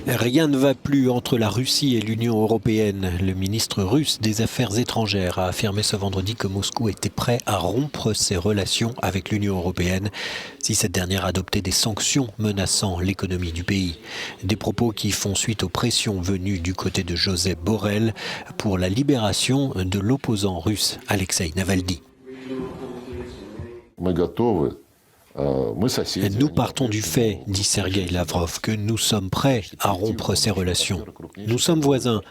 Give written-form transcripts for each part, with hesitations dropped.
Rien ne va plus entre la Russie et l'Union européenne. Le ministre russe des Affaires étrangères a affirmé ce vendredi que Moscou était prêt à rompre ses relations avec l'Union européenne si cette dernière adoptait des sanctions menaçant l'économie du pays. Des propos qui font suite aux pressions venues du côté de Josep Borrell pour la libération de l'opposant russe Alexei Navalny. Nous partons du fait, dit Sergueï Lavrov, que nous sommes prêts à rompre ces relations. Nous sommes voisins.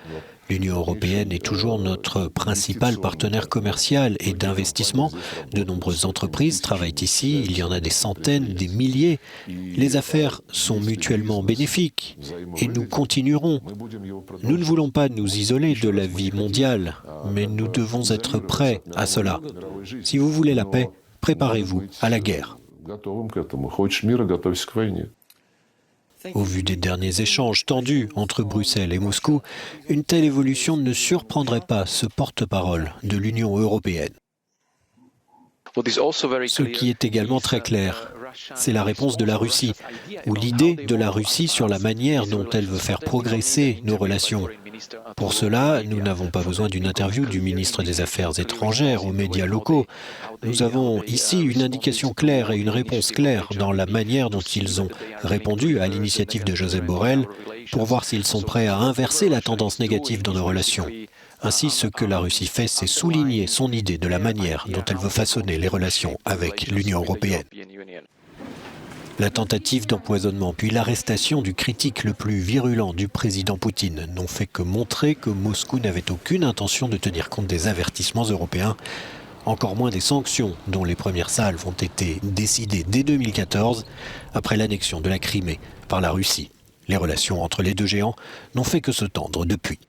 L'Union européenne est toujours notre principal partenaire commercial et d'investissement. De nombreuses entreprises travaillent ici, il y en a des centaines, des milliers. Les affaires sont mutuellement bénéfiques et nous continuerons. Nous ne voulons pas nous isoler de la vie mondiale, mais nous devons être prêts à cela. Si vous voulez la paix, préparez-vous à la guerre. Au vu des derniers échanges tendus entre Bruxelles et Moscou, une telle évolution ne surprendrait pas ce porte-parole de l'Union européenne. Ce qui est également très clair, c'est la réponse de la Russie, ou l'idée de la Russie sur la manière dont elle veut faire progresser nos relations. Pour cela, nous n'avons pas besoin d'une interview du ministre des Affaires étrangères aux médias locaux. Nous avons ici une indication claire et une réponse claire dans la manière dont ils ont répondu à l'initiative de Josep Borrell pour voir s'ils sont prêts à inverser la tendance négative dans nos relations. Ainsi, ce que la Russie fait, c'est souligner son idée de la manière dont elle veut façonner les relations avec l'Union européenne. La tentative d'empoisonnement puis l'arrestation du critique le plus virulent du président Poutine n'ont fait que montrer que Moscou n'avait aucune intention de tenir compte des avertissements européens, encore moins des sanctions dont les premières salves ont été décidées dès 2014 après l'annexion de la Crimée par la Russie. Les relations entre les deux géants n'ont fait que se tendre depuis.